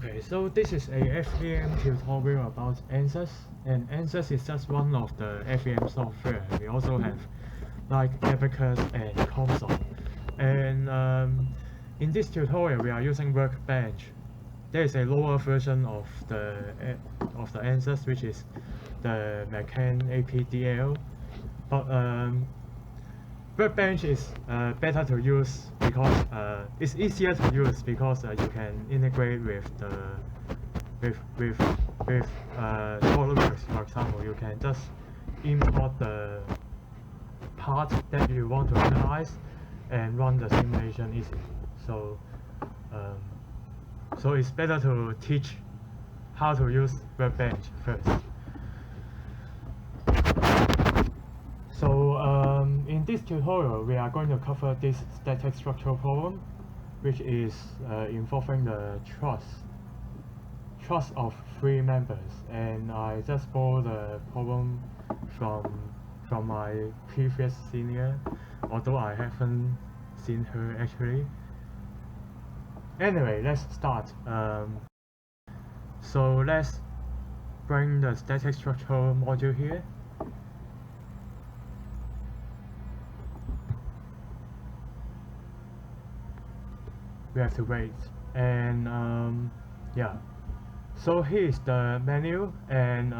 Okay, so this is a FEM tutorial about ANSYS, and ANSYS is just one of the FEM software. We also have like Abacus and Constrain. And in this tutorial, we are using Workbench. There is a lower version of the ANSYS, which is the Mechan APDL. But Workbench is better to use because it's easier to use because you can integrate with the SolidWorks. For example, you can just import the part that you want to analyze and run the simulation easily. So so it's better to teach how to use Workbench first. So in this tutorial, we are going to cover this static structural problem, which is involving the truss of 3 members. And I just borrowed the problem from my previous senior, although I haven't seen her actually. Anyway, let's start. So let's bring the static structural module here. We have to wait, and yeah, so here is the menu, and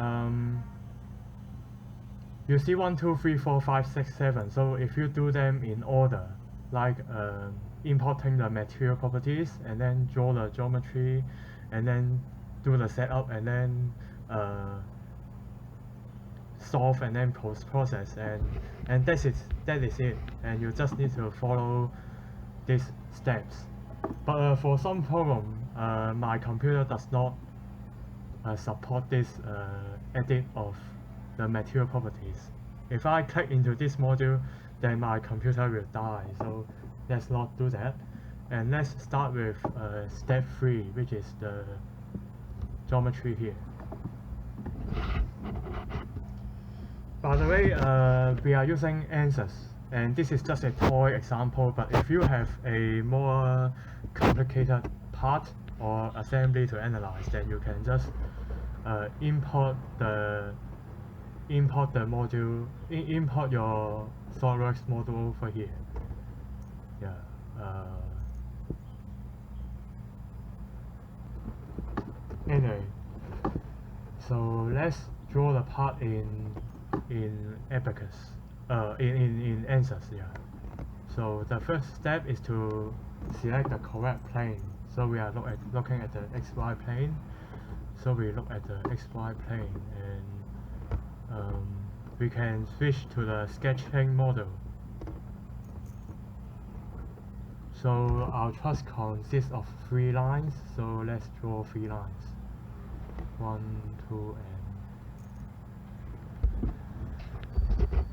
you see 1, 2, 3, 4, 5, 6, 7. So if you do them in order, like importing the material properties, and then draw the geometry, and then do the setup, and then solve, and then post-process, and that is it, and you just need to follow these steps. But for some problem, my computer does not support this edit of the material properties. If I click into this module, then my computer will die, so let's not do that. And let's start with step 3, which is the geometry here. By the way, we are using ANSYS, and this is just a toy example, but if you have a more complicated part or assembly to analyze, then you can just import module, import your SolidWorks model over here. Yeah. Anyway, so let's draw the part in Abacus. In ANSYS, yeah. So the first step is to select the correct plane. So we are looking at the XY plane. So we look at the XY plane, and we can switch to the sketching model. So our truss consists of 3 lines. So let's draw 3 lines. 1, 2, and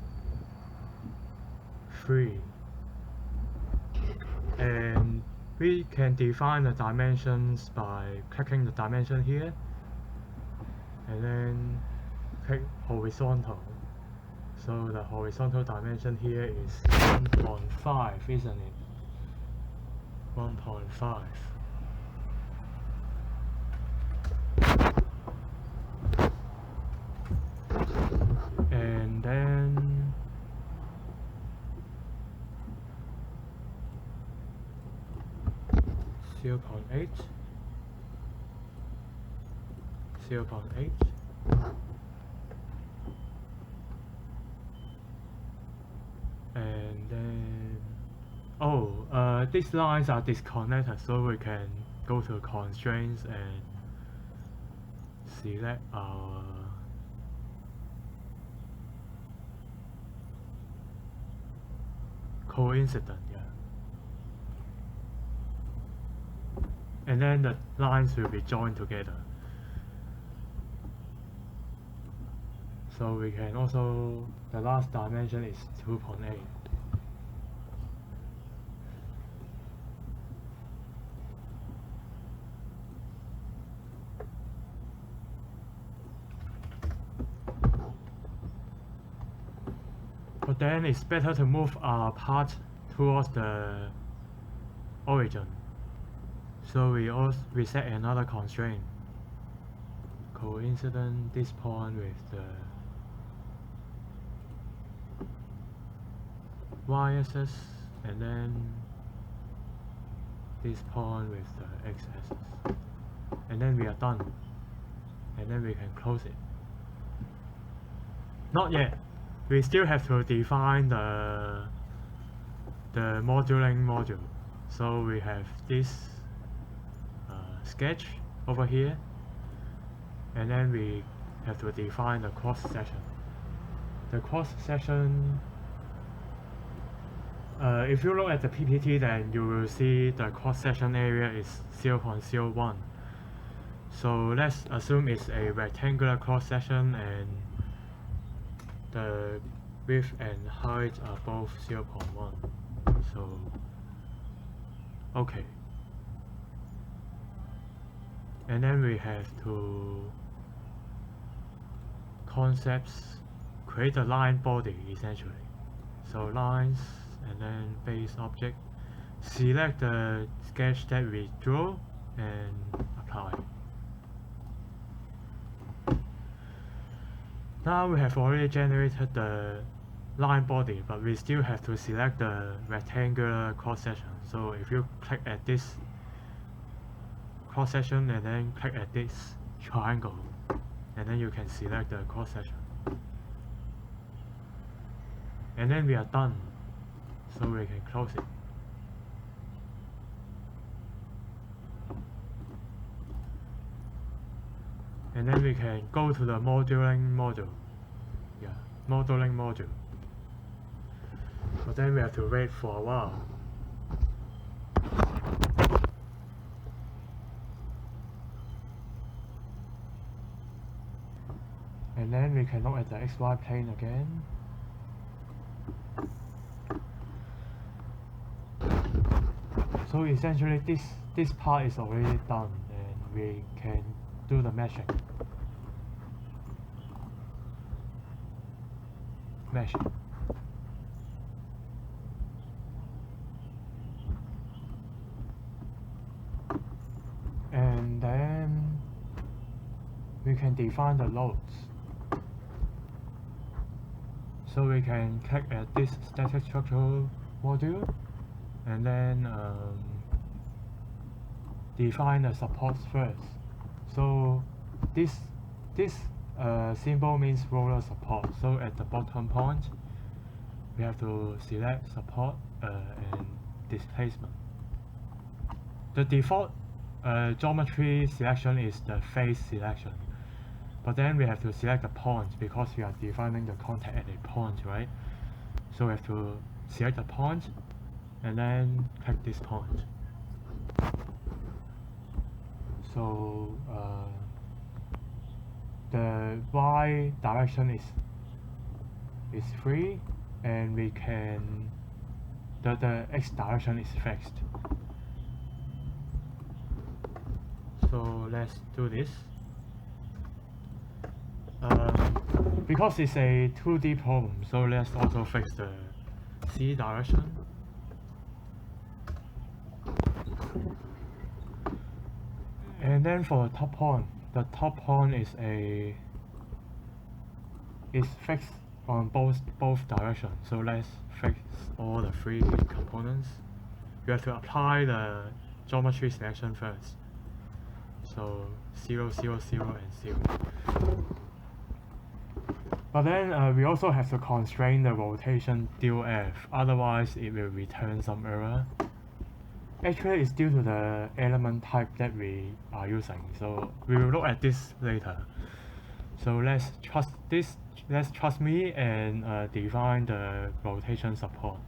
3, and we can define the dimensions by clicking the dimension here, and then click horizontal. So the horizontal dimension here is 1.5, isn't it? 1.5. And then 0.8, 0.8, and then these lines are disconnected, so we can go to constraints and select our coincident, yeah. And then the lines will be joined together. So we can also, the last dimension is 2.8. But then it's better to move our part towards the origin. So we set another constraint. Coincident this point with the y-axis, and then this point with the x-axis, and then we are done, and then we can close it. Not yet, we still have to define the moduling module. So we have this sketch over here, and then we have to define the cross section. The cross section, if you look at the PPT, then you will see the cross section area is 0.01. So let's assume it's a rectangular cross section and the width and height are both 0.1. So okay, and then we have to create a line body essentially. So lines, and then base object, select the sketch that we drew and apply. Now we have already generated the line body, but we still have to select the rectangular cross section. So if you click at this cross section and then click at this triangle, and then you can select the cross section, and then we are done. So we can close it. And then we can go to the modeling module. Yeah, modeling module. But then we have to wait for a while. And then we can look at the XY plane again. So essentially this part is already done, and we can do the meshing. And then we can define the loads. So we can click at this static structural module, and then define the supports first. So this symbol means roller support. So at the bottom point, we have to select support and displacement. The default geometry selection is the face selection, but then we have to select the point because we are defining the contact at a point, right? So we have to select the point and then click this point. So the y direction is free, and we can the x direction is fixed. So let's do this. Because it's a 2D problem, so let's also fix the c direction. And then for the top point is fixed on both directions. So let's fix all the three components. You have to apply the geometry selection first. So 0, 0, 0, and 0. But then we also have to constrain the rotation DoF, otherwise it will return some error. Actually, it's due to the element type that we are using, so we will look at this later. So let's trust me and define the rotation support.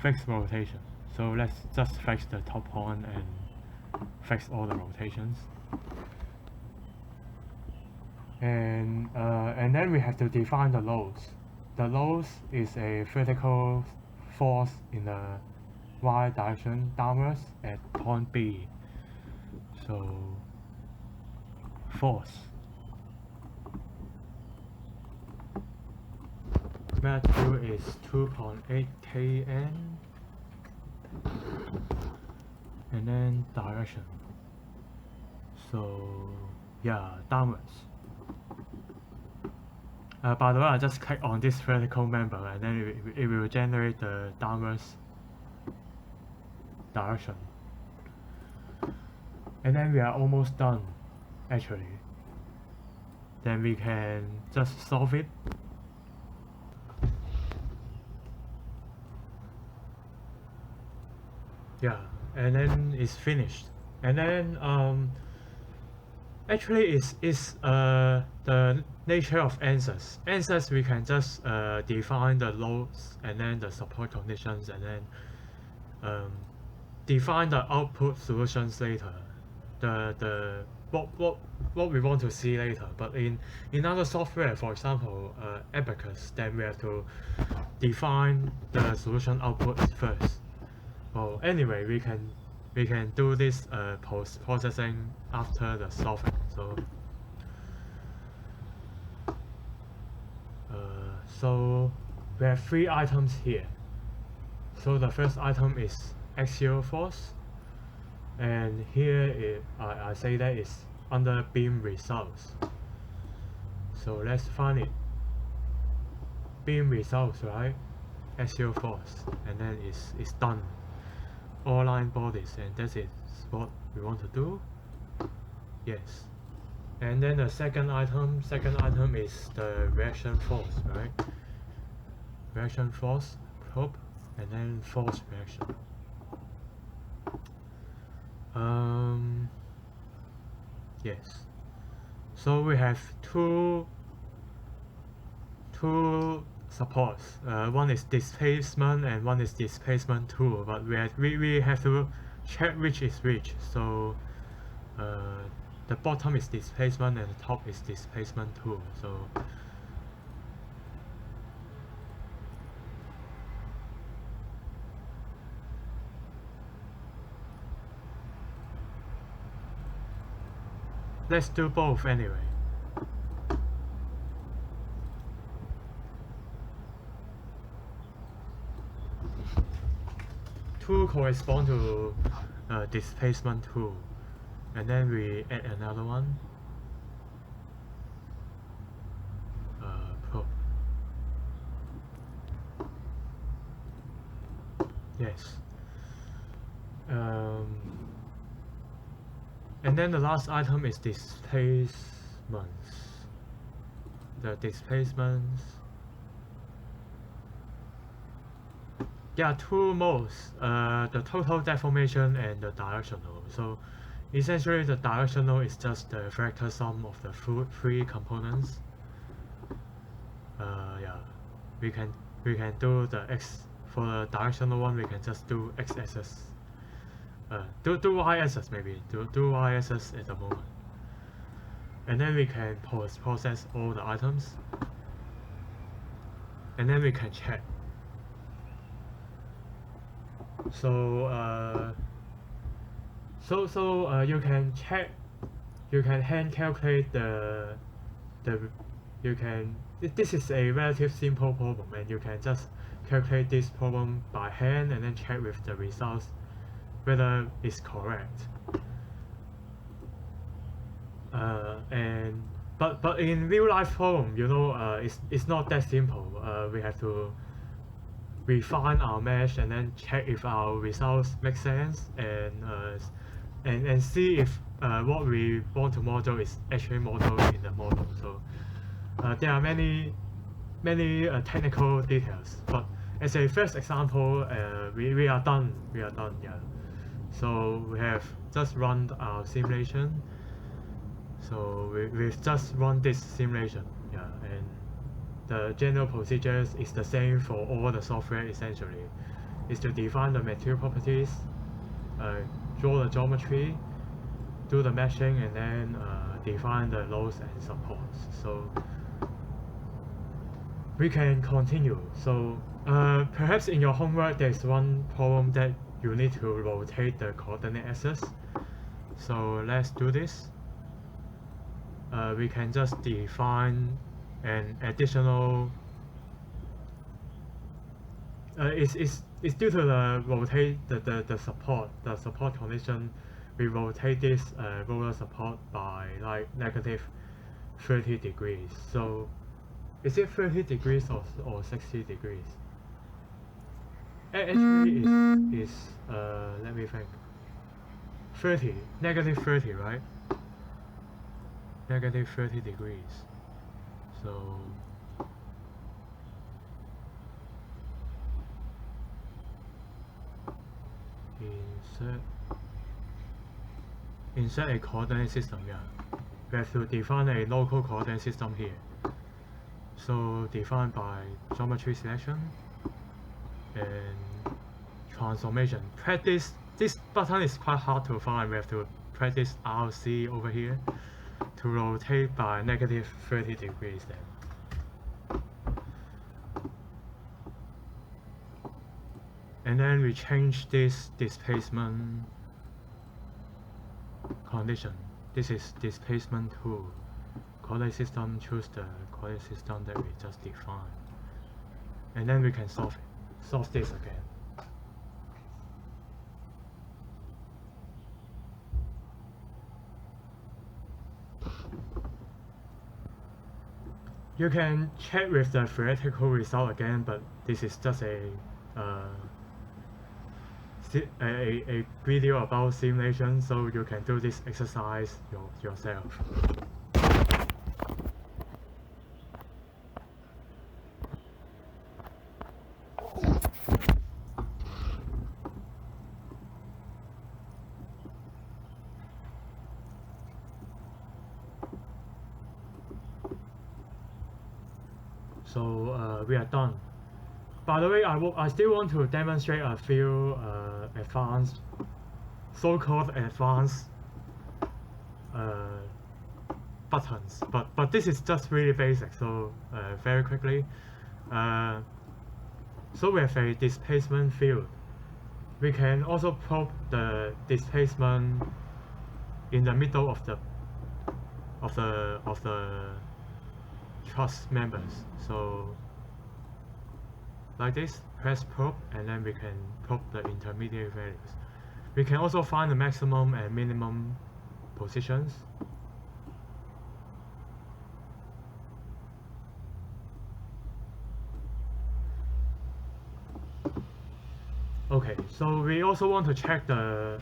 Fixed rotation. So let's just fix the top point and fix all the rotations. And then we have to define the loads. The loads is a vertical force in the y direction downwards at point B. So force. Magnitude is 2.8 kN. and then direction. So yeah, downwards. By the way, I just click on this vertical member and then it will generate the downwards direction. And then we are almost done actually. Then we can just solve it. Yeah, and then it's finished. And then actually it's the nature of ANSYS. ANSYS we can just define the loads and then the support conditions and then define the output solutions later. What we want to see later. But in other software, for example Abacus, then we have to define the solution output first. Well, anyway, we can do this post processing after the solving. So we have 3 items here. So the first item is axial force, and here I say that is under beam results. So let's find it. Beam results, right? Axial force, and then it's done. All line bodies, and that is what we want to do. Yes. And then the second item is the reaction force, right? Reaction force, probe, and then force reaction. Yes. So we have two supports. One is displacement and one is displacement 2, but we have to check which is which. So the bottom is displacement and the top is displacement 2. So let's do both anyway. Two correspond to displacement 2, and then we add another one. Probe. Yes. And then the last item is displacements. The displacements. Yeah, 2 modes, the total deformation and the directional. So essentially the directional is just the vector sum of the 3 components. Yeah, we can do the x for the directional one. We can just do x-axis. Do y-axis maybe. Do y-axis at the moment. And then we can process all the items. And then we can check. So you can check, you can hand calculate this is a relatively simple problem, and you can just calculate this problem by hand and then check with the results whether it's correct. But in real life problem, you know, it's not that simple. We have to refine our mesh and then check if our results make sense, and see if what we want to model is actually modeled in the model. So there are many technical details, but as a first example, we are done. Yeah. So we have just run our simulation. So we've just run this simulation. Yeah, and the general procedures is the same for all the software essentially. Is to define the material properties, draw the geometry, do the meshing, and then define the loads and supports. So we can continue. So perhaps in your homework there's one problem that you need to rotate the coordinate axis. So let's do this. We can just define an additional it's due to the the support condition. We rotate this roller support by like negative 30 degrees. So is it 30 degrees or 60 degrees? Actually is let me think. 30, negative 30, right? Negative 30 degrees. So insert a coordinate system, yeah. We have to define a local coordinate system here. So defined by geometry selection and transformation. Practice, this button is quite hard to find. We have to practice RC over here to rotate by negative 30 degrees then. And then we change this displacement condition. This is displacement 2. Coordinate system, choose the coordinate system that we just defined. And then we can solve this again. You can check with the theoretical result again, but this is just a video about simulation, so you can do this exercise yourself. So we are done. By the way, I still want to demonstrate a few advanced, so-called advanced buttons, but this is just really basic. So very quickly, so we have a displacement field. We can also probe the displacement in the middle of the truss members. So like this, press probe, and then we can probe the intermediate values. We can also find the maximum and minimum positions. Okay, so we also want to check the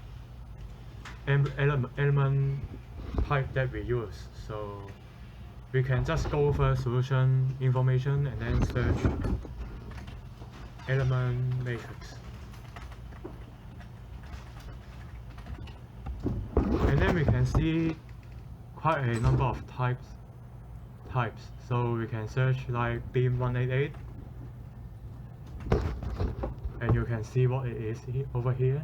element type that we use. So we can just go over solution information and then search element matrix. And then we can see quite a number of types. So we can search like beam 188, and you can see what it is over here.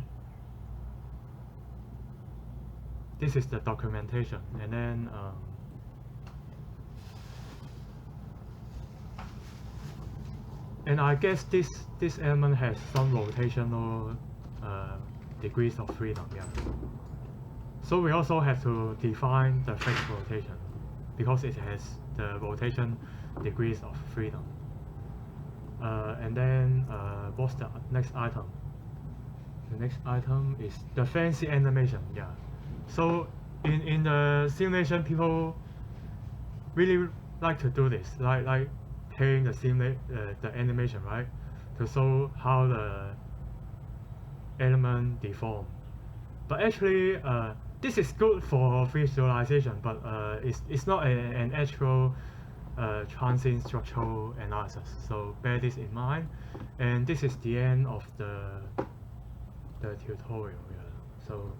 This is the documentation, and then and I guess this element has some rotational degrees of freedom, yeah. So we also have to define the fixed rotation because it has the rotation degrees of freedom. And then what's the next item? The next item is the fancy animation, yeah. So in the simulation, people really like to do this, like playing the animation, right, to show how the element deform. But actually, this is good for visualization, but it's not an actual transient structural analysis. So bear this in mind. And this is the end of the tutorial. Yeah. So